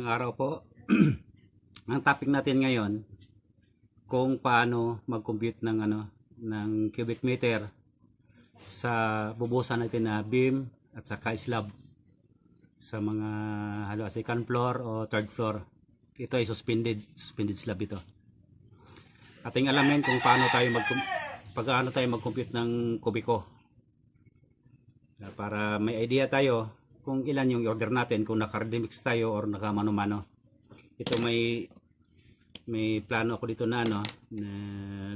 Magandang araw po. Ang topic natin ngayon kung paano mag-compute ng ng cubic meter sa bubusan natin na beam at saka slab sa mga second floor o third floor. Ito ay suspended slab ito. Ating alamin kung paano tayo mag-compute ng kubiko. Para may idea tayo kung ilan yung order natin, kung naka-ready-mix tayo or naka-mano-mano. Ito may plano ako dito na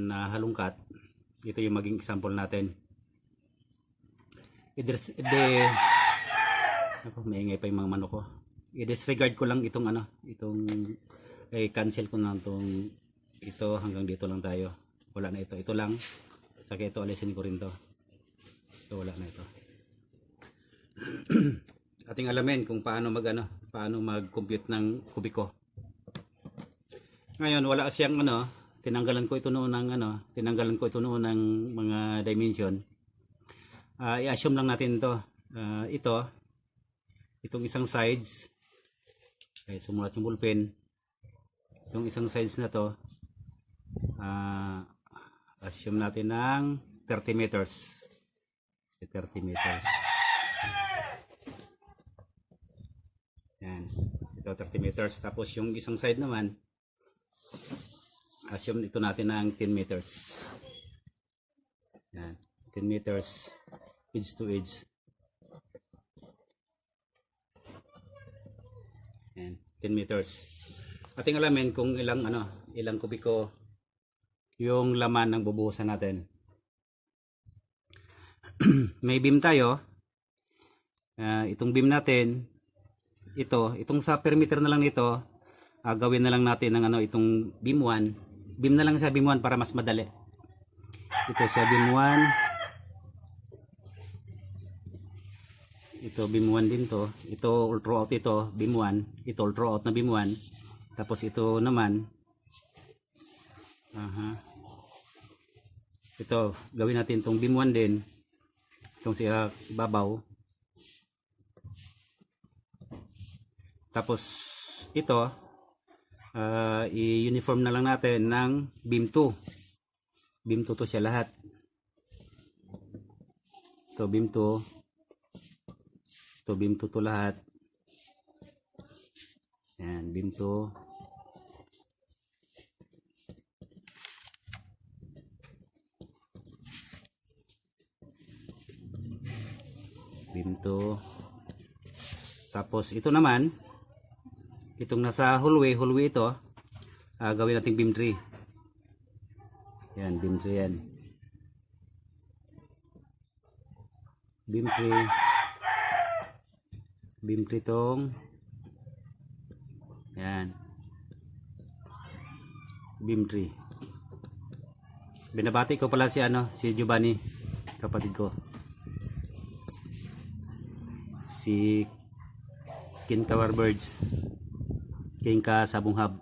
na halungkat. Ito yung maging example natin. Maingay pa yung mga mano ko. I-disregard ko lang itong cancel ko lang ito hanggang dito lang tayo. Wala na ito. Ito lang. Saka ito alisin ko rin to. So wala na ito. Ating alamin kung paano mag-compute ng kubiko. Ngayon wala siyang tinanggalan ko ito noon ng mga dimension. I-assume lang natin itong isang sides. Okay, sumulat yung ballpen. Itong isang sides na to, assume natin ng 30 meters. 30 meters. Yan. Ito 30 meters. Tapos yung isang side naman, assume ito natin ng 10 meters. Yan. 10 meters edge to edge. Yan. 10 meters. Ating alamin kung ilang kubiko yung laman ng bubuhusan natin. May beam tayo. Itong beam natin, itong sa perimeter na lang nito, gawin na lang natin ng itong beam 1. Beam na lang sa beam 1 para mas madali. Ito sa beam 1. Ito beam 1 din to. Ito all throughout ito, beam 1. Ito all throughout na beam 1. Tapos ito naman, ito, gawin natin itong beam 1 din. Itong sa babaw. Tapos ito, i-uniform na lang natin ng beam 2. Beam 2 to siya lahat. Ito beam 2. Ito beam 2 to lahat. Yan, beam 2. Beam 2. Tapos ito naman, itong nasa hallway ito, gawin natin beam 3. Yan, beam 3 yan. Beam 3. Beam 3 tong. Yan. Beam 3. Binabati ko pala si Giovanni, kapatid ko. Si King Tower Birds, King ka Sabong Hub.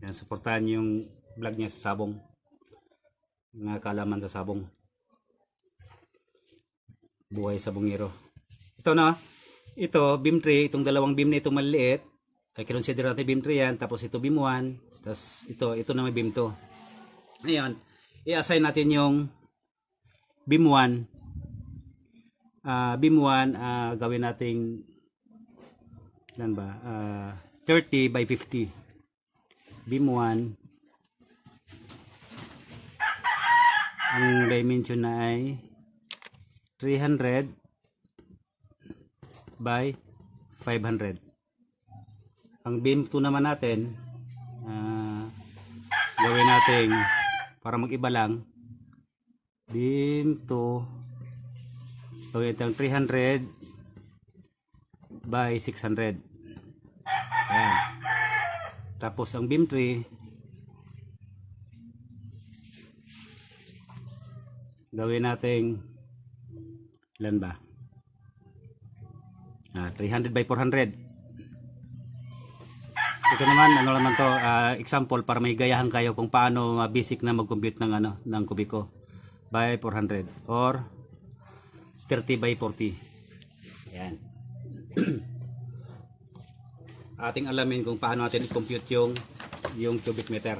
Yan, suportahan yung vlog niya sa sabong, mga kalaman sa sabong, buhay sabongero. Ito beam 3, itong dalawang beam na itong maliit ay kinonsider natin beam 3 yan. Tapos ito beam 1, tapos ito na may beam 2. Ngayon i-assign natin yung beam 1. Beam 1, gawin nating 30 by 50. Beam 1, ang dimension na ay 300 by 500. Ang beam 2 naman natin, gawin nating para mag-iba lang, beam 2 gawin itong 300 by 600. Ayan. Tapos ang beam 3 gawin nating ilan ba? 300 by 400. Ito naman example para may gayahan kayo kung paano basic na mag-compute ng kubiko by 400 or 30 by 40. Ayan. ating alamin kung paano natin i-compute yung cubic meter.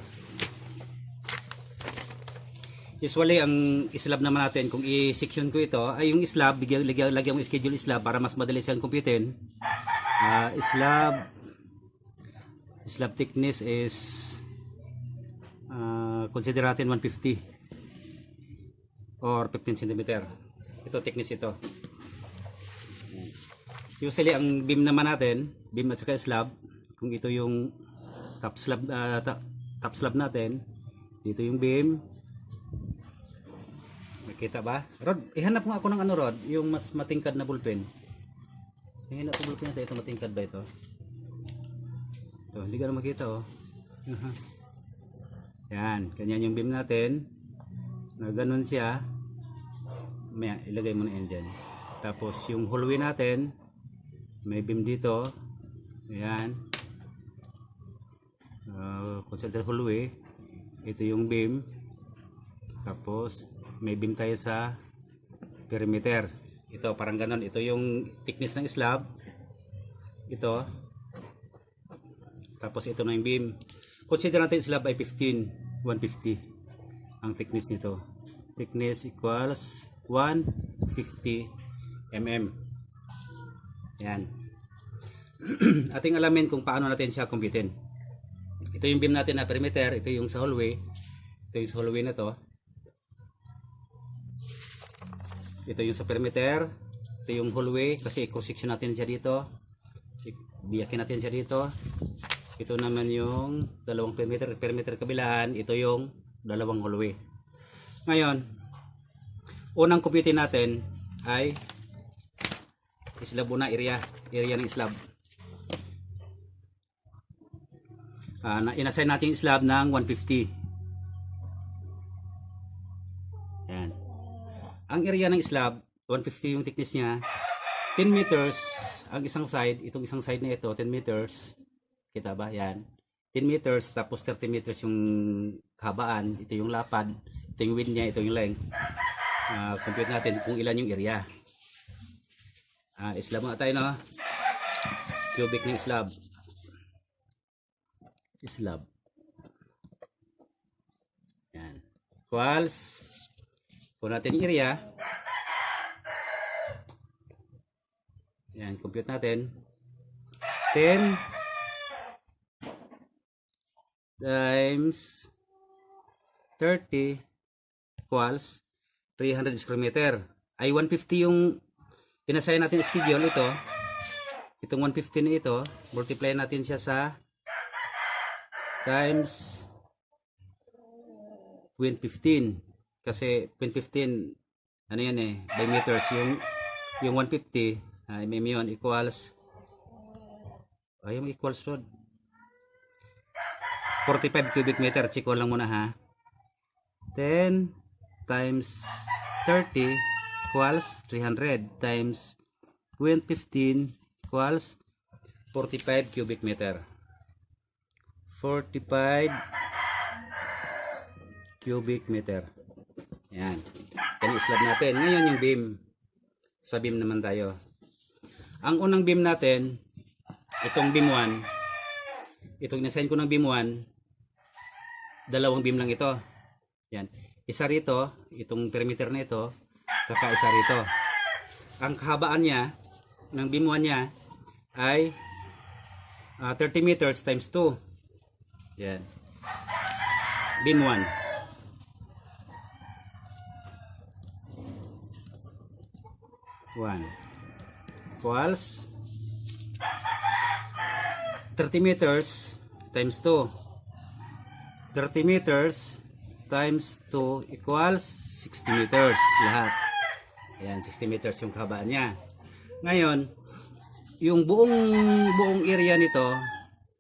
Usually ang slab naman natin, kung i-section ko ito, ay yung slab, lagyan mo schedule slab para mas madali siyang computein. Slab thickness is consider natin 150 or 15 cm. Ito thickness ito. Usually ang beam naman natin, beam at saka slab, kung ito yung top slab natin, dito yung beam. Makita ba? Rod, ihanap nga ako ng ano, Rod, yung mas matingkad na ballpen. Ihanap ko ballpen natin, ito matingkad ba ito? Ito, hindi ka na makita, oh. Yan, ganyan yung beam natin. Na ganun siya. May ilagay mo na yan dyan. Tapos yung hallway natin, may beam dito. Ayan. Consider hallway. Ito yung beam. Tapos may beam tayo sa perimeter. Ito parang ganun. Ito yung thickness ng slab. Ito. Tapos ito na yung beam. Consider natin slab ay 150 ang thickness nito. Thickness equals 150 mm. Yan. Ating alamin kung paano natin siya kumpitin. Ito yung beam natin na perimeter, ito yung sa hallway. Ito yung sa hallway na to. Ito yung sa perimeter, ito yung hallway kasi cross section natin siya dito. Biyakin natin siya dito. Ito naman yung dalawang perimeter kabilaan, ito yung dalawang hallway. Ngayon, unang computing natin ay slab na area ng slab. Inassign natin yung slab ng 150. Yan. Ang area ng slab, 150 yung thickness niya. 10 meters ang isang side, itong isang side na ito, 10 meters. Kita ba? Yan. 10 meters, tapos 30 meters yung kabaan. Ito yung lapad. Ito yung width niya, ito yung length. Compute natin kung ilan yung area. Slab nga tayo, no? Cubic ng slab. Slab. Yan. Equals. Kung natin yung area. Yan. Compute natin. 10 times 30 equals 300 square meter. Ay 150 yung inassign natin schedule ito. Itong 150 na ito, multiply natin siya sa times 0.15 kasi 0.15 ano yan eh, by meters yung 150 may yun equals yung equals Rod 45 cubic meter. Check ko lang muna ha. 10 times 30 equals 300 times 0.15 equals 45 cubic meter. 45 cubic meter. Yan. Yan yung slab natin. Ngayon yung beam. Sa beam naman tayo. Ang unang beam natin, itong beam 1, itong nasign ko ng beam 1, dalawang beam lang ito. Yan. Isa rito, itong perimeter na ito, saka isa rito. Ang kahabaan niya, ng beam 1 niya, ay 30 meters times 2. Yan. Beam 1. 1 equals 30 meters times 2. 30 meters times 2 equals 60 meters lahat. Ayan, 60 meters yung kahabaan niya. Ngayon, yung buong area nito,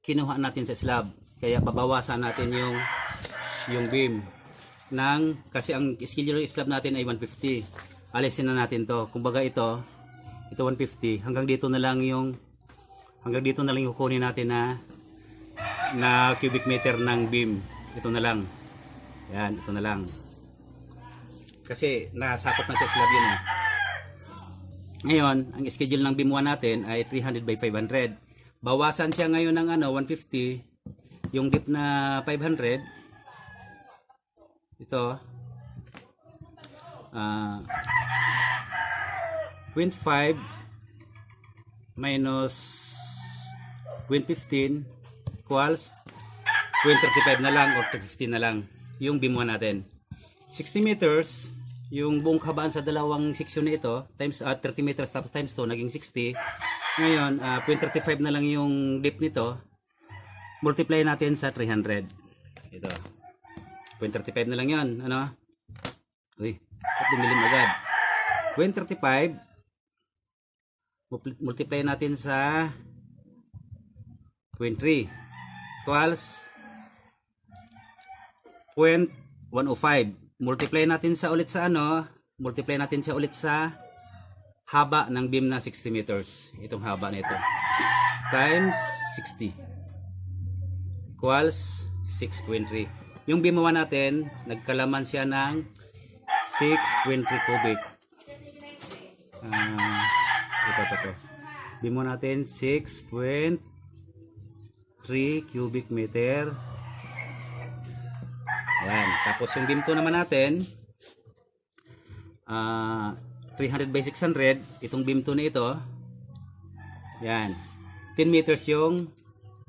kinuha natin sa slab. Kaya babawasan natin yung beam. Kasi ang schedule ng slab natin ay 150. Alisin na natin to. Kumbaga ito 150. Hanggang dito na lang yung kukunin natin na cubic meter ng beam. Ito na lang. Yan, ito na lang. Kasi nasakop na sa slab yun Ngayon, ang schedule ng beam 1 natin ay 300 by 500. bawasan siya ngayon ng 150, yung dip na 500, ito, 0.5 minus 0.15 equals 0.35 na lang or 0.15 na lang yung beam 1 natin. 60 meters, yung buong kabaan sa dalawang seksyon na ito, times 30 meters tapos times 2, naging 60. Ngayon, 0.35 na lang yung dip nito. Multiply natin sa 300. Ito. 0.35 na lang yun. Ano? Uy, dumilim agad. 0.35 multiply natin sa 0.3 equals 0.105. Multiply natin sa ulit sa multiply natin siya ulit sa haba ng beam na 60 meters. Itong haba nito. Times 60 equals 6.3. Yung beam 1 natin, nagkalaman siya ng 6.3 cubic. Ito. Beam 1 natin 6.3 cubic meter. Ayan. Tapos yung beam 2 naman natin, 300 by 600. Itong beam 2 na ito, yan, 10 meters yung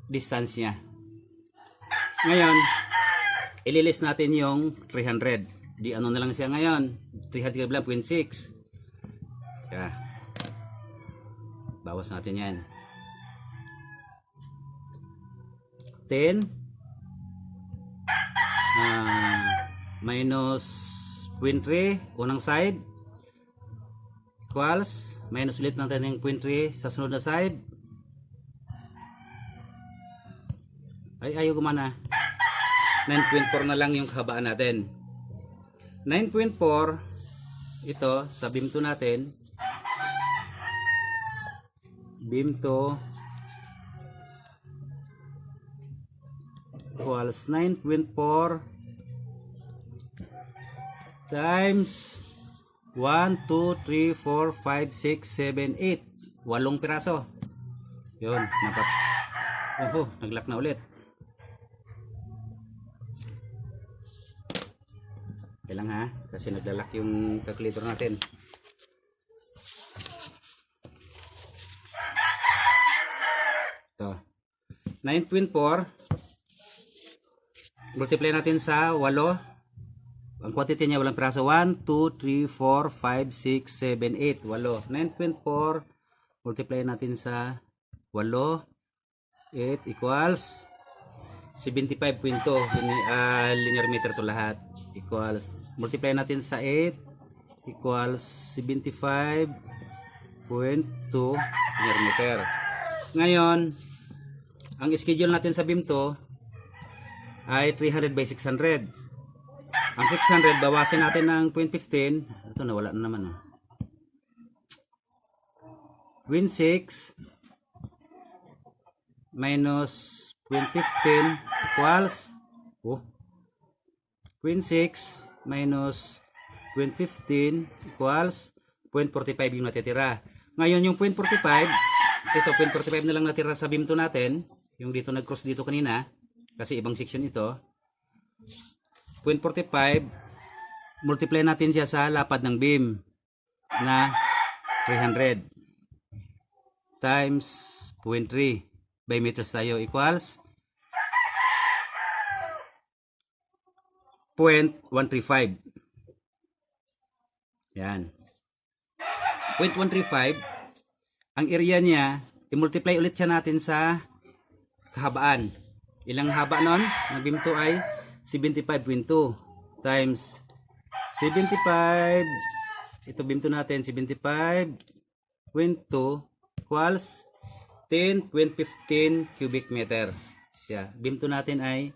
distance niya. Ngayon, ililis natin yung 300. Di ano na lang siya ngayon, 300 lang, 0.6. Kaya, bawas natin yan. 10 minus 0.3 unang side equals minus ulit natin yung 0.3 sa sunod na side. Ayaw gumana. 9.4 na lang yung kahabaan natin. 9.4 ito sa beam 2 natin. Beam 2 equals 9.4 times 1, 2, 3, 4, 5, 6, 7, 8. 8 piraso. Yun, naglock na ulit. Kailang ha, kasi naglalak yung calculator natin. Ito. 9.4 multiply natin sa 8. Ang quantity niya walang piraso. 1, 2, 3, 4, 5, 6, 7, 8. 8. 9.4 multiply natin sa 8. 8 equals 75.2 linear meter to lahat. Equals, multiply natin sa 8 equals 75.2 linear meter. Ngayon, ang schedule natin sa beam 2 ay 300 by 600. Ang 600, bawasin natin ng 0.15. Ito, nawala na naman. 0.6 minus 0.15 equals 0.6 minus 0.15 equals 0.45 yung natitira. Ngayon yung 0.45, ito 0.45 na lang natira sa beam 2 natin. Yung dito nag-cross dito kanina, kasi ibang section ito. 0.45 multiply natin siya sa lapad ng beam na 300 times 0.3 by meters tayo equals 0.135. Yan. 0.135. Ang area niya, i-multiply ulit siya natin sa kahabaan. Ilang haba nun? Ng beam 2 ay 75.2 times 75. Ito beam 2 natin, 75.2 equals 10.15 cubic meter. Siya. Beam 2 natin ay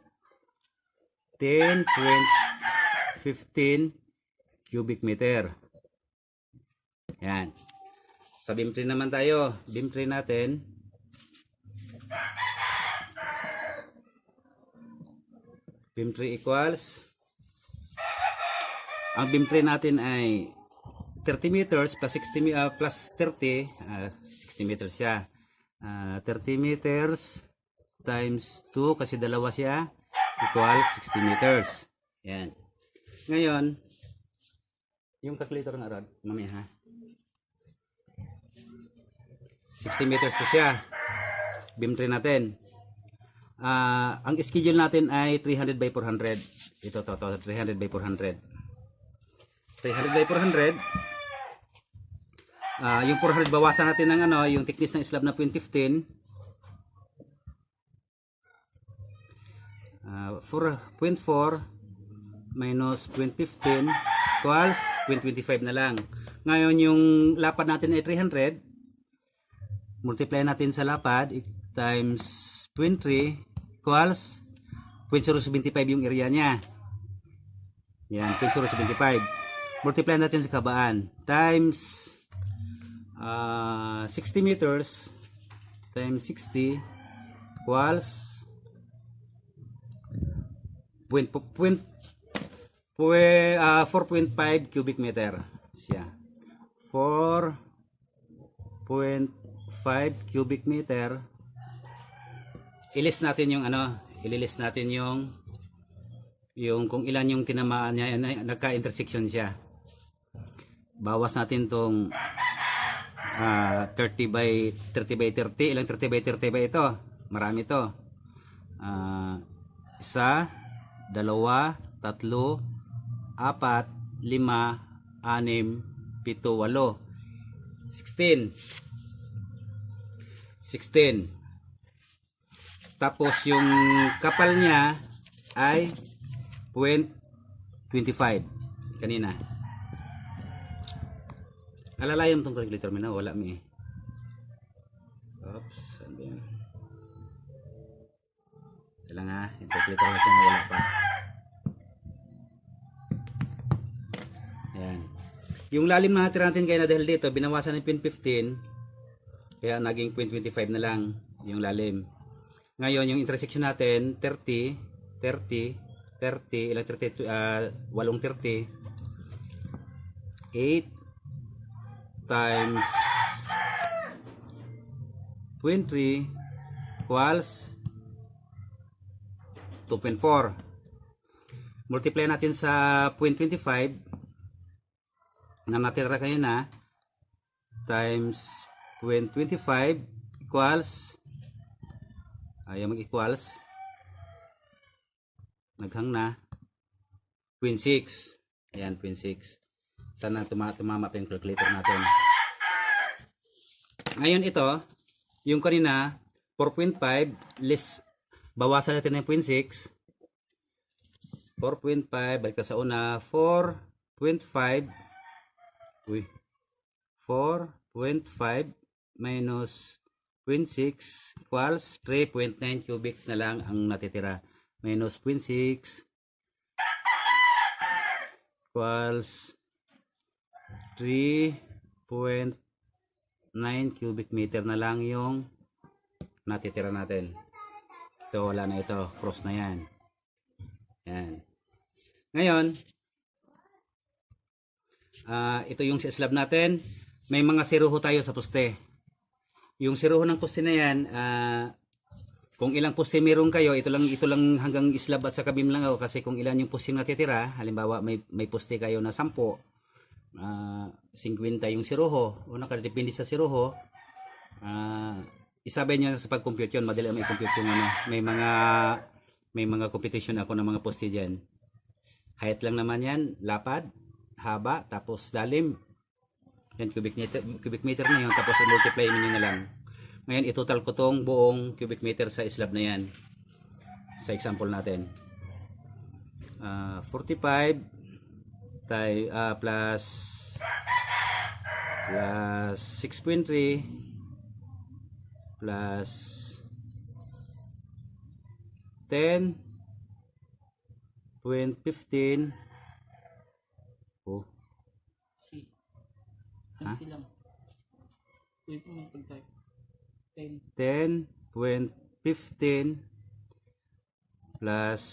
10.15 cubic meter. Yan. Sa beam 3 naman tayo. Beam 3 natin. Beam 3 equals, ang beam 3 natin ay 30 meters plus 60 plus 30, 60 meters siya. 30 meters times 2 kasi dalawa siya equals 60 meters. Yan. Ngayon, yung calculator nga rod, mamaya ha. 60 meters na siya. Beam tray natin. Ang schedule natin ay 300 by 400. Ito, 300 by 400. 300 by 400. Yung 400 bawasan natin ng yung thickness ng slab na 0.15. 4.4 minus 0.15 equals 0.25 na lang. Ngayon yung lapad natin ay 300. Multiply natin sa lapad times 0.3 equals 0.075 yung area niya. Yan, 0.075. Multiply natin sa kabaan times 60 meters times 60 equals 4.5 cubic meter siya. 4.5 cubic meter. Ilist natin yung ililist natin yung kung ilan yung tinamaan niya, nagka-intersection siya. Bawas natin tong 30 by 30. Ilang 30 by 30 ba ito? Marami to. 1, 2, 3, 4, 5, 6, 7, 8, 16. 16. Tapos yung kapal niya ay 0.25 kanina. Alalayan mo itong calculator mo na, wala mi. Oops, ano yan? Kailang ha, yung calculator natin na wala pa. Ayan. Yung lalim na natira natin kaya na dahil dito, binawasan ng 0.15, kaya naging 0.25 na lang yung lalim. Ngayon, yung intersection natin, 30, ilang 30, 8 30, 8 times 20 equals 2.4. Multiply natin sa 0.25 na natira kayo na times 0.25 equals ayaw mag-equals naghang na 0.6. Ayan, 0.6. Sana tumama pa yung calculator natin. Ngayon ito, yung kanina 4.5 less, bawasan natin ng 0.6. 4.5 balik ka sa una, 4.5 minus 0.6 equals 3.9 cubic na lang ang natitira. Minus 0.6 equals 3.9 cubic meter na lang yung natitira natin. Ito, wala na ito. Cross na yan. Yan. Ngayon, ito yung slab natin. May mga siruho tayo sa poste. Yung siruho ng poste na yan, kung ilang poste meron kayo, ito lang hanggang slab at sa kabim lang ako. Kasi kung ilan yung poste natitira, halimbawa may poste kayo na 10, 50 yung siruho, o nakadepende sa siruho, isabay nyo sa pag-compute yun, madali may compute yung may mga competition ako ng mga poste dyan. Height lang naman yan, lapad, haba, tapos lalim, yan cubic meter na yun, tapos i-multiply nyo na lang. Ngayon itotal ko tong buong cubic meter sa slab na yan sa example natin. 45 plus 6.3 plus 10.15 oh C. Isang silang. Wait mo pag-type. 10.15 plus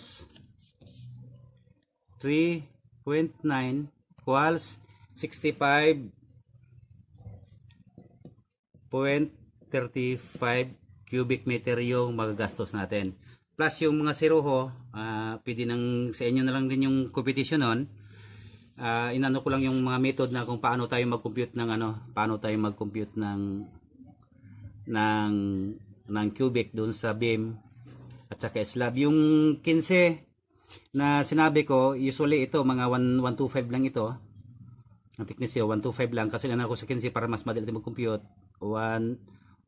3.9 equals 65.5 35 cubic meter yung magagastos natin. Plus yung mga seroho, pwede nang sa inyo na lang din yung competition nun. Inano ko lang yung mga method na kung paano tayo mag-compute ng ng cubic doon sa beam at saka slab. Yung 15 na sinabi ko, usually ito mga 125 lang ito. Ang thickness niya 125 lang kasi inano ko sa 15 para mas madali mag-compute. 125.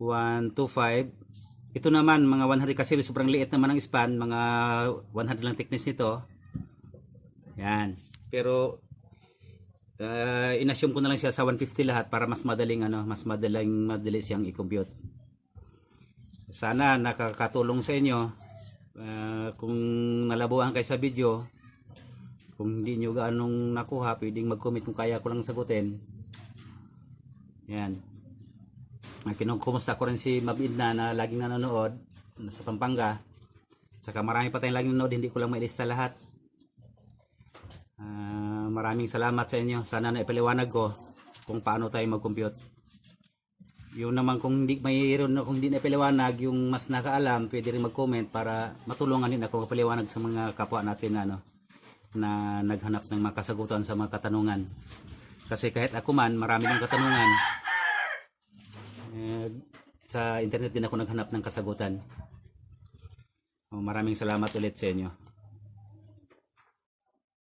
Ito naman mga 100 kasi sobrang liit naman ang span, mga 100 lang thickness nito. Yan. Pero inassume ko na lang siya sa 150 lahat para mas madaling madali siyang i-compute. Sana nakakatulong sa inyo. Kung nalabuhan kayo sa video, kung hindi nyo gaanong nakuha, pwedeng mag-comment kung kaya ko lang sagutin. Yan. Kumusta ko rin si Ma'am Edna na laging nanonood sa Pampanga. Saka marami pa tayong laging nanonood, hindi ko lang mailista lahat. Maraming salamat sa inyo. Sana naipaliwanag ko kung paano tayo mag-compute. Yung naman kung hindi naipaliwanag, yung mas nakaalam, pwede rin mag-comment para matulungan din ako mapaliwanag sa mga kapwa natin na naghanap ng mga kasagutan sa mga katanungan. Kasi kahit ako man, marami ng katanungan. Sa internet din ako naghanap ng kasagutan. Maraming salamat ulit sa inyo.